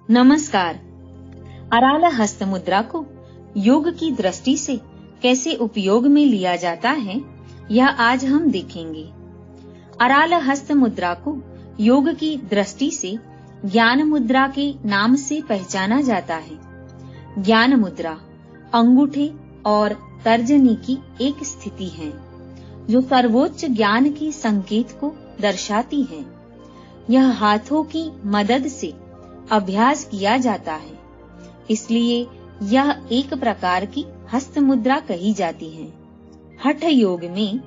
नमस्कार। अराला हस्त मुद्रा को योग की दृष्टि से कैसे उपयोग में लिया जाता है, यह आज हम देखेंगे। अराला हस्त मुद्रा को योग की दृष्टि से ज्ञान मुद्रा के नाम से पहचाना जाता है। ज्ञान मुद्रा अंगूठे और तर्जनी की एक स्थिति है जो सर्वोच्च ज्ञान के संकेत को दर्शाती है। यह हाथों की मदद से अभ्यास किया जाता है, इसलिए यह एक प्रकार की हस्त मुद्रा कही जाती है। हठ योग में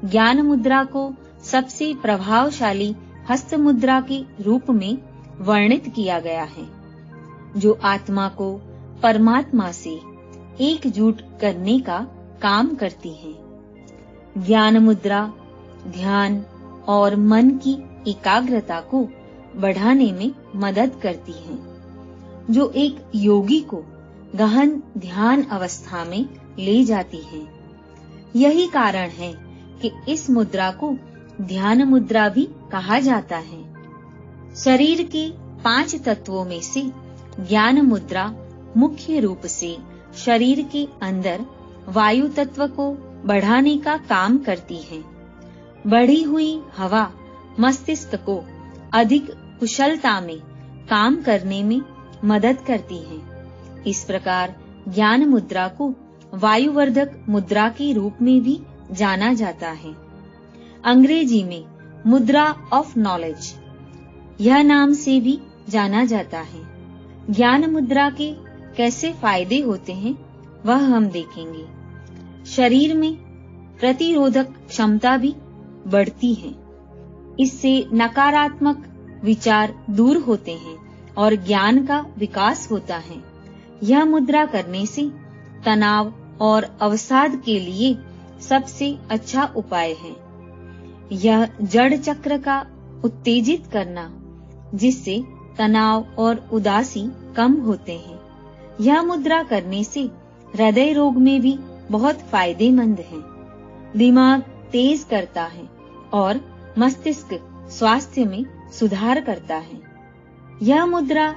ज्ञान मुद्रा को सबसे प्रभावशाली हस्त मुद्रा के रूप में वर्णित किया गया है, जो आत्मा को परमात्मा से एकजुट करने का काम करती है। ज्ञान मुद्रा ध्यान और मन की एकाग्रता को बढ़ाने में मदद करती है, जो एक योगी को गहन ध्यान अवस्था में ले जाती है। यही कारण है कि इस मुद्रा को ध्यान मुद्रा भी कहा जाता है। शरीर के 5 तत्वों में से ज्ञान मुद्रा मुख्य रूप से शरीर के अंदर वायु तत्व को बढ़ाने का काम करती है। बढ़ी हुई हवा मस्तिष्क को अधिक कुशलता में काम करने में मदद करती है। इस प्रकार ज्ञान मुद्रा को वायुवर्धक मुद्रा के रूप में भी जाना जाता है। अंग्रेजी में मुद्रा ऑफ नॉलेज यह नाम से भी जाना जाता है। ज्ञान मुद्रा के कैसे फायदे होते हैं वह हम देखेंगे। शरीर में प्रतिरोधक क्षमता भी बढ़ती है। इससे नकारात्मक विचार दूर होते हैं और ज्ञान का विकास होता है। यह मुद्रा करने से तनाव और अवसाद के लिए सबसे अच्छा उपाय है। यह जड़ चक्र का उत्तेजित करना, जिससे तनाव और उदासी कम होते हैं। यह मुद्रा करने से हृदय रोग में भी बहुत फायदेमंद है। दिमाग तेज करता है और मस्तिष्क स्वास्थ्य में सुधार करता है। यह मुद्रा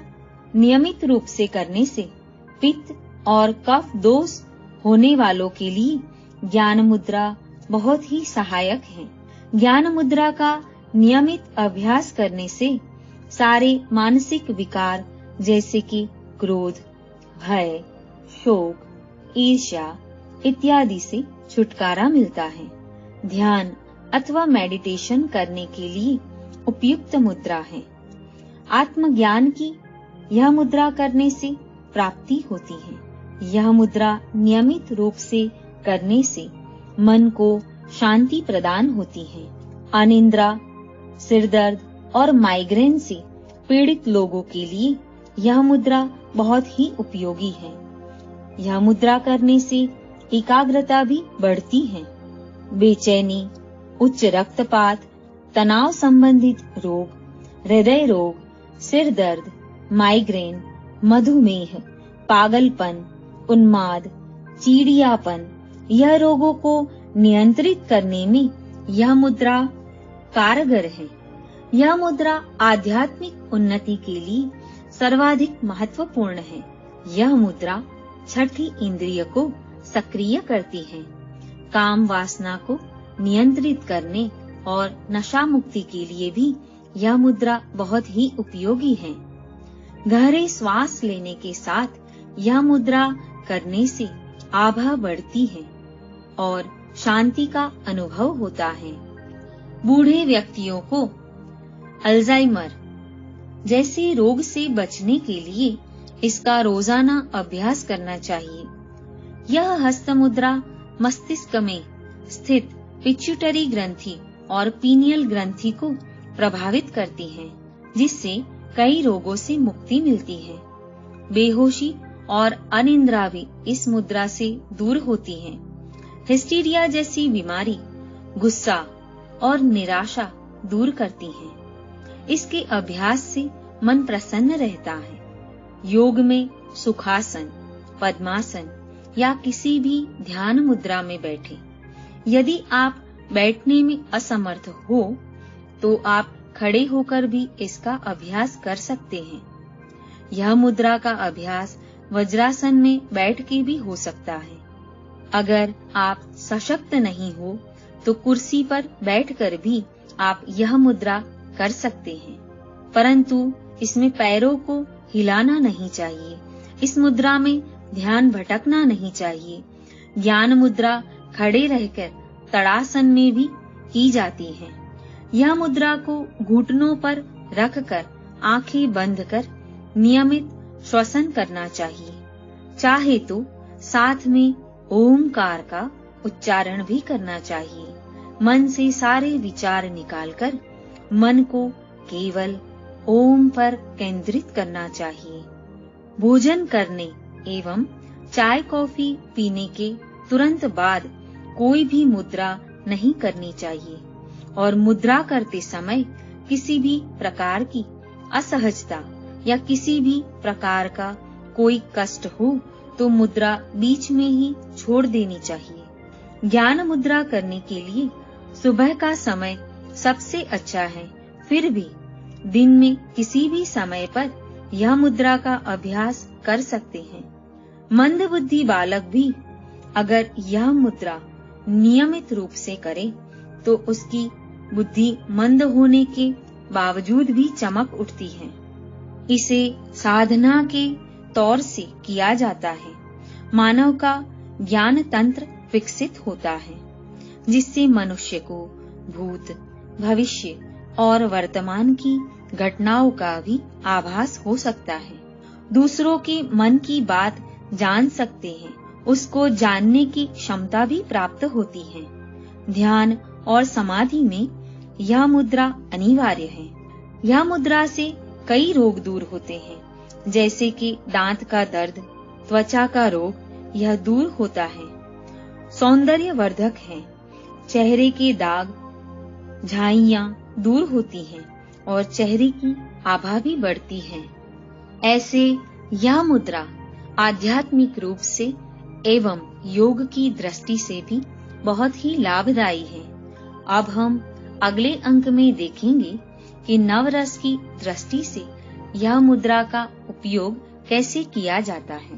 नियमित रूप से करने से पित्त और कफ दोष होने वालों के लिए ज्ञान मुद्रा बहुत ही सहायक है। ज्ञान मुद्रा का नियमित अभ्यास करने से सारे मानसिक विकार जैसे कि क्रोध, भय, शोक, ईर्ष्या इत्यादि से छुटकारा मिलता है। ध्यान अथवा मेडिटेशन करने के लिए उपयुक्त मुद्रा है। आत्मज्ञान की यह मुद्रा करने से प्राप्ति होती है। यह मुद्रा नियमित रूप से करने से मन को शांति प्रदान होती है। अनिद्रा, सिरदर्द और माइग्रेन से पीड़ित लोगों के लिए यह मुद्रा बहुत ही उपयोगी है। यह मुद्रा करने से एकाग्रता भी बढ़ती है। बेचैनी, उच्च रक्तपात, तनाव संबंधित रोग, हृदय रोग, सिर दर्द, माइग्रेन, मधुमेह, पागलपन, उन्माद, चिड़ियापन, यह रोगों को नियंत्रित करने में यह मुद्रा कारगर है। यह मुद्रा आध्यात्मिक उन्नति के लिए सर्वाधिक महत्वपूर्ण है। यह मुद्रा छठी इंद्रिय को सक्रिय करती है। काम वासना को नियंत्रित करने और नशा मुक्ति के लिए भी यह मुद्रा बहुत ही उपयोगी है। गहरे श्वास लेने के साथ यह मुद्रा करने से आभा बढ़ती है और शांति का अनुभव होता है। बूढ़े व्यक्तियों को अल्जाइमर जैसे रोग से बचने के लिए इसका रोजाना अभ्यास करना चाहिए। यह हस्त मुद्रा मस्तिष्क में स्थित पिट्यूटरी ग्रंथि और पीनियल ग्रंथि को प्रभावित करती है, जिससे कई रोगों से मुक्ति मिलती है। बेहोशी और अनिद्रा भी इस मुद्रा से दूर होती है। हिस्टीरिया जैसी बीमारी गुस्सा और निराशा दूर करती है। इसके अभ्यास से मन प्रसन्न रहता है। योग में सुखासन, पद्मासन या किसी भी ध्यान मुद्रा में बैठे। यदि आप बैठने में असमर्थ हो तो आप खड़े होकर भी इसका अभ्यास कर सकते हैं। यह मुद्रा का अभ्यास वज्रासन में बैठ के भी हो सकता है। अगर आप सशक्त नहीं हो तो कुर्सी पर बैठकर भी आप यह मुद्रा कर सकते हैं, परंतु इसमें पैरों को हिलाना नहीं चाहिए। इस मुद्रा में ध्यान भटकना नहीं चाहिए। ज्ञान मुद्रा खड़े रहकर तड़ासन में भी की जाती है। यह मुद्रा को घुटनों पर रखकर आंखें बंद कर नियमित श्वसन करना चाहिए। चाहे तो साथ में ओमकार का उच्चारण भी करना चाहिए। मन से सारे विचार निकालकर मन को केवल ओम पर केंद्रित करना चाहिए। भोजन करने एवं चाय कॉफी पीने के तुरंत बाद कोई भी मुद्रा नहीं करनी चाहिए और मुद्रा करते समय किसी भी प्रकार की असहजता या किसी भी प्रकार का कोई कष्ट हो तो मुद्रा बीच में ही छोड़ देनी चाहिए। ज्ञान मुद्रा करने के लिए सुबह का समय सबसे अच्छा है, फिर भी दिन में किसी भी समय पर यह मुद्रा का अभ्यास कर सकते हैं। मंदबुद्धि बालक भी अगर यह मुद्रा नियमित रूप से करे तो उसकी बुद्धि मंद होने के बावजूद भी चमक उठती है। इसे साधना के तौर से किया जाता है। मानव का ज्ञान तंत्र विकसित होता है, जिससे मनुष्य को भूत, भविष्य और वर्तमान की घटनाओं का भी आभास हो सकता है। दूसरों के मन की बात जान सकते हैं, उसको जानने की क्षमता भी प्राप्त होती है। ध्यान और समाधि में यह मुद्रा अनिवार्य है। यह मुद्रा से कई रोग दूर होते हैं, जैसे कि दांत का दर्द, त्वचा का रोग, यह दूर होता है। सौंदर्य वर्धक है। चेहरे के दाग, झाइयां दूर होती हैं और चेहरे की आभा भी बढ़ती है। ऐसे यह मुद्रा आध्यात्मिक रूप से एवं योग की दृष्टि से भी बहुत ही लाभदायी है। अब हम अगले अंक में देखेंगे कि नवरस की दृष्टि से यह मुद्रा का उपयोग कैसे किया जाता है।